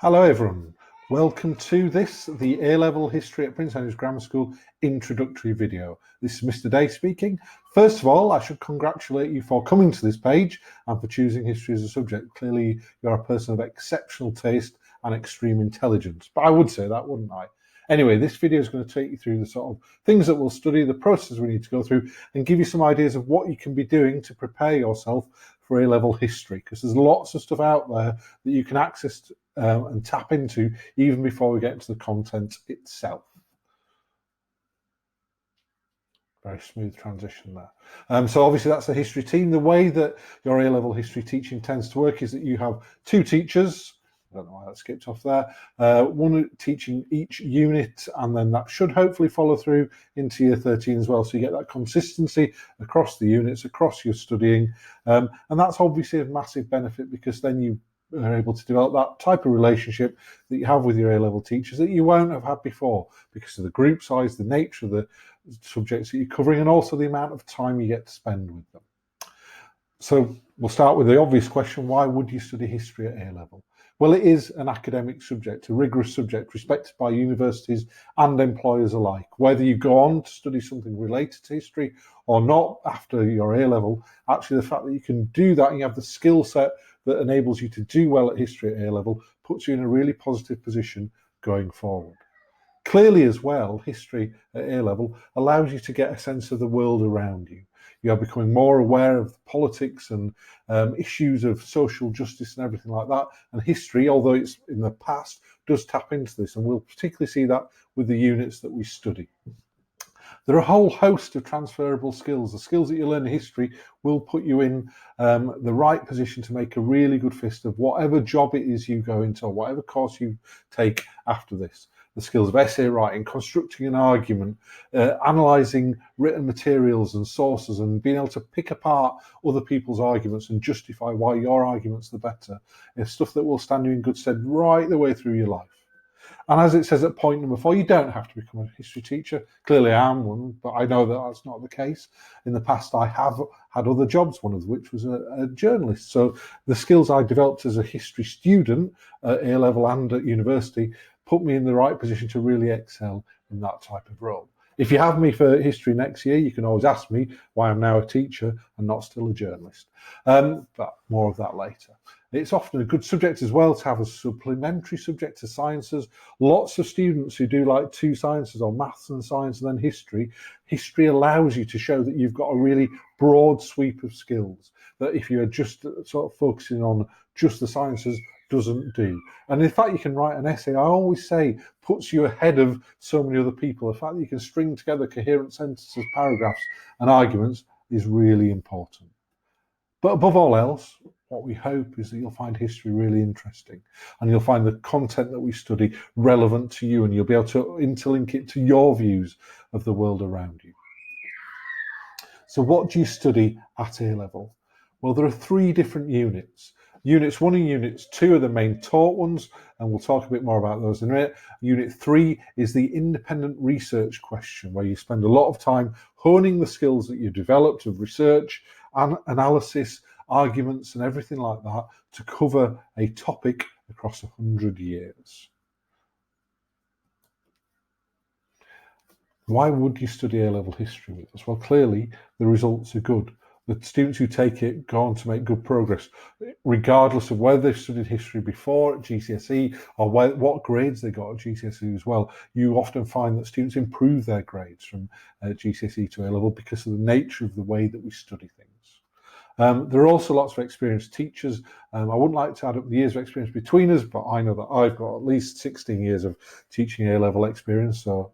Hello everyone, welcome to the A-Level History at Prince Henry's Grammar School introductory video. This is Mr. Day speaking. First of all, I should congratulate you for coming to this page and for choosing history as a subject. Clearly, you're a person of exceptional taste and extreme intelligence, but I would say that, wouldn't I? Anyway, this video is going to take you through the sort of things that we'll study, the process we need to go through, and give you some ideas of what you can be doing to prepare yourself for A-Level history, because there's lots of stuff out there that you can access and tap into even before we get into the content itself. Very smooth transition there. So obviously that's the history team. The way that your A-Level history teaching tends to work is that you have two teachers. I don't know why that skipped off there. One teaching each unit, and then that should hopefully follow through into year 13 as well. So you get that consistency across the units, across your studying. And that's obviously a massive benefit, because then you are able to develop that type of relationship that you have with your A-Level teachers that you won't have had before, because of the group size, the nature of the subjects that you're covering, and also the amount of time you get to spend with them. So we'll start with the obvious question: why would you study history at A-Level? Well, it is an academic subject, a rigorous subject, respected by universities and employers alike. Whether you go on to study something related to history or not after your A-Level, actually the fact that you can do that and you have the skill set that enables you to do well at history at A-Level puts you in a really positive position going forward. Clearly as well, history at A-Level allows you to get a sense of the world around you. You are becoming more aware of politics and issues of social justice and everything like that. And history, although it's in the past, does tap into this. And we'll particularly see that with the units that we study. There are a whole host of transferable skills. The skills that you learn in history will put you in the right position to make a really good fist of whatever job it is you go into, or whatever course you take after this. The skills of essay writing, constructing an argument, analysing written materials and sources, and being able to pick apart other people's arguments and justify why your argument's the better, is stuff that will stand you in good stead right the way through your life. And as it says at point number 4, you don't have to become a history teacher. Clearly I am one, but I know that that's not the case. In the past, I have had other jobs, one of which was a journalist. So the skills I developed as a history student at A-Level and at university put me in the right position to really excel in that type of role. If you have me for history next year, you can always ask me why I'm now a teacher and not still a journalist. But more of that later. It's often a good subject as well to have a supplementary subject to sciences. Lots of students who do like 2 sciences, or maths and science and then history. History allows you to show that you've got a really broad sweep of skills, that if you're just sort of focusing on just the sciences, doesn't do. And in fact, you can write an essay, I always say, puts you ahead of so many other people. The fact that you can string together coherent sentences, paragraphs and arguments is really important. But above all else, what we hope is that you'll find history really interesting, and you'll find the content that we study relevant to you, and you'll be able to interlink it to your views of the world around you. So what do you study at A-Level? Well, there are 3 different units. Units 1 and Units 2 are the main taught ones, and we'll talk a bit more about those in a minute. Unit 3 is the independent research question, where you spend a lot of time honing the skills that you developed of research, analysis, arguments and everything like that to cover a topic across 100 years. Why would you study A-Level history with us? Well, clearly the results are good. The students who take it go on to make good progress, regardless of whether they've studied history before at GCSE or what grades they got at GCSE as well. You often find that students improve their grades from GCSE to A-Level because of the nature of the way that we study things. There are also lots of experienced teachers. I wouldn't like to add up the years of experience between us, but I know that I've got at least 16 years of teaching A-Level experience, so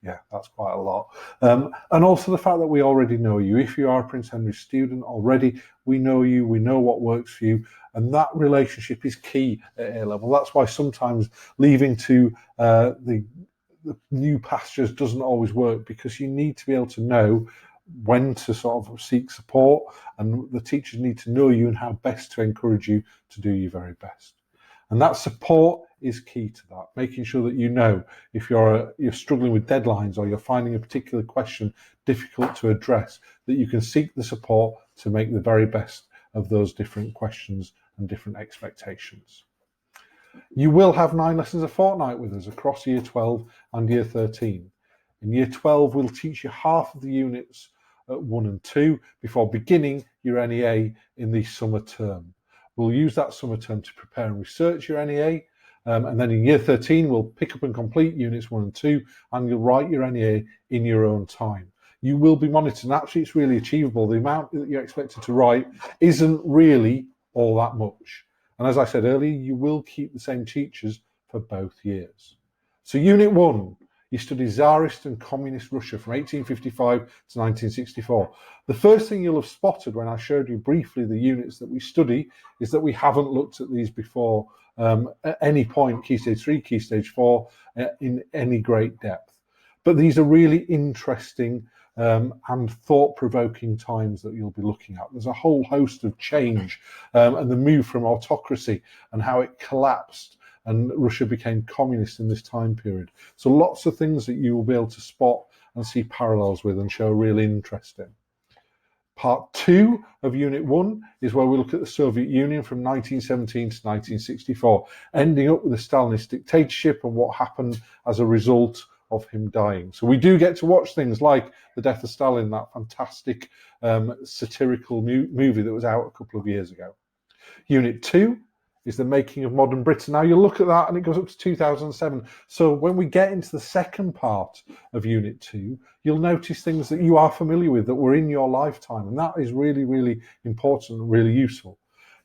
yeah, that's quite a lot. And also the fact that we already know you. If you are a Prince Henry student already, we know you, we know what works for you, and that relationship is key at A-Level. That's why sometimes leaving to the new pastures doesn't always work, because you need to be able to know when to sort of seek support, and the teachers need to know you and how best to encourage you to do your very best. And that support is key to that, making sure that you know if you're struggling with deadlines or you're finding a particular question difficult to address, that you can seek the support to make the very best of those different questions and different expectations. You will have 9 lessons a fortnight with us across Year 12 and Year 13. In Year 12, we'll teach you half of the units at 1 and 2 before beginning your NEA in the summer term. We'll use that summer term to prepare and research your NEA, and then in Year 13, we'll pick up and complete units 1 and 2, and you'll write your NEA in your own time. You will be monitored, and actually it's really achievable. The amount that you're expected to write isn't really all that much. And as I said earlier, you will keep the same teachers for both years. So Unit 1, you study Tsarist and Communist Russia from 1855 to 1964. The first thing you'll have spotted when I showed you briefly the units that we study is that we haven't looked at these before at any point, Key Stage 3, Key Stage 4, in any great depth. But these are really interesting and thought-provoking times that you'll be looking at. There's a whole host of change and the move from autocracy and how it collapsed and Russia became communist in this time period. So lots of things that you will be able to spot and see parallels with and show real interest in. Part 2 of Unit 1 is where we look at the Soviet Union from 1917 to 1964, ending up with the Stalinist dictatorship and what happened as a result of him dying. So we do get to watch things like The Death of Stalin, that fantastic satirical movie that was out a couple of years ago. Unit 2 is the making of modern Britain. Now you look at that and it goes up to 2007. So when we get into the second part of Unit 2, you'll notice things that you are familiar with that were in your lifetime. And that is really, really important and really useful.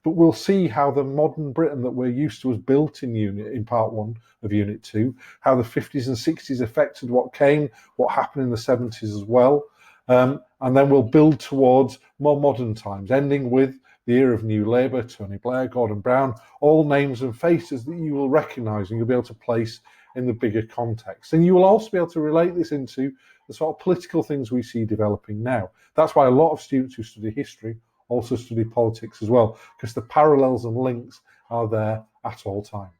But we'll see how the modern Britain that we're used to was built in part 1 of Unit 2, how the 50s and 60s affected what came, what happened in the 70s as well. And then we'll build towards more modern times, ending with the era of New Labour, Tony Blair, Gordon Brown, all names and faces that you will recognise and you'll be able to place in the bigger context. And you will also be able to relate this into the sort of political things we see developing now. That's why a lot of students who study history also study politics as well, because the parallels and links are there at all times.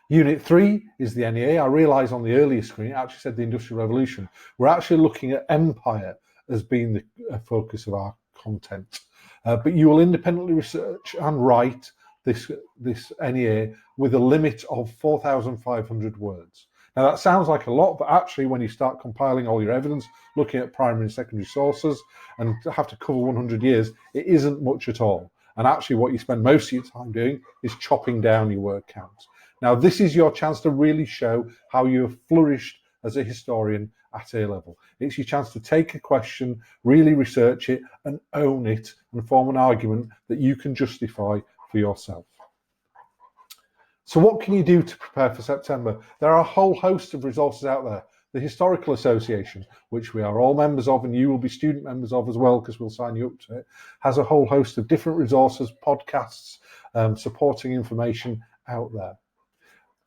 Unit 3 is the NEA. I realise on the earlier screen it actually said the Industrial Revolution. We're actually looking at empire as being the focus of our content. But you will independently research and write this NEA with a limit of 4,500 words. Now that sounds like a lot, but actually when you start compiling all your evidence, looking at primary and secondary sources, and have to cover 100 years, it isn't much at all. And actually what you spend most of your time doing is chopping down your word counts. Now this is your chance to really show how you have flourished as a historian at A level. It's your chance to take a question, really research it and own it and form an argument that you can justify for yourself. So what can you do to prepare for September? There are a whole host of resources out there. The Historical Association, which we are all members of and you will be student members of as well because we'll sign you up to it, has a whole host of different resources, podcasts, supporting information out there.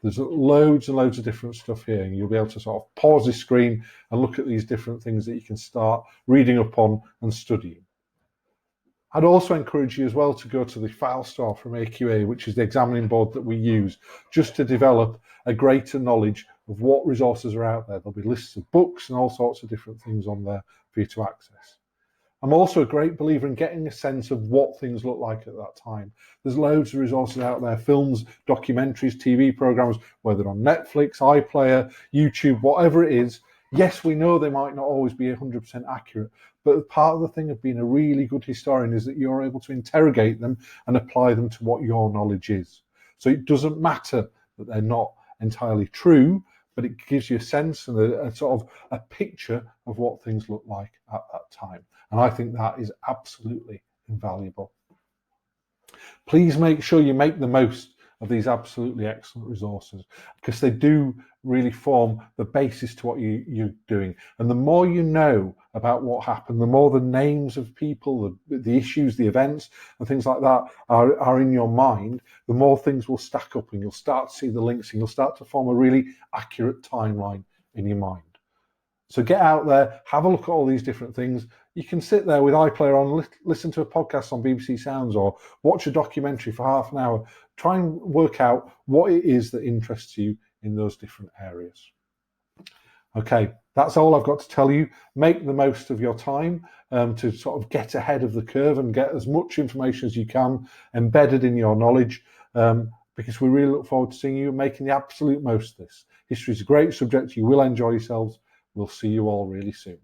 There's loads and loads of different stuff here, and you'll be able to sort of pause this screen and look at these different things that you can start reading up on and studying. I'd also encourage you as well to go to the file store from AQA, which is the examining board that we use, just to develop a greater knowledge of what resources are out there. There'll be lists of books and all sorts of different things on there for you to access. I'm also a great believer in getting a sense of what things look like at that time. There's loads of resources out there, films, documentaries, TV programs, whether on Netflix, iPlayer, YouTube, whatever it is. Yes, we know they might not always be 100% accurate, but part of the thing of being a really good historian is that you're able to interrogate them and apply them to what your knowledge is. So it doesn't matter that they're not entirely true, but it gives you a sense and a sort of a picture of what things look like at that time. And I think that is absolutely invaluable. Please make sure you make the most of these absolutely excellent resources because they do really form the basis to what you're doing. And the more you know about what happened, the more the names of people, the issues, the events and things like that are in your mind, the more things will stack up and you'll start to see the links and you'll start to form a really accurate timeline in your mind. So get out there, have a look at all these different things. You can sit there with iPlayer on, listen to a podcast on BBC Sounds or watch a documentary for half an hour. Try and work out what it is that interests you in those different areas. Okay, that's all I've got to tell you. Make the most of your time to sort of get ahead of the curve and get as much information as you can embedded in your knowledge. because we really look forward to seeing you making the absolute most of this. History is a great subject. You will enjoy yourselves. We'll see you all really soon.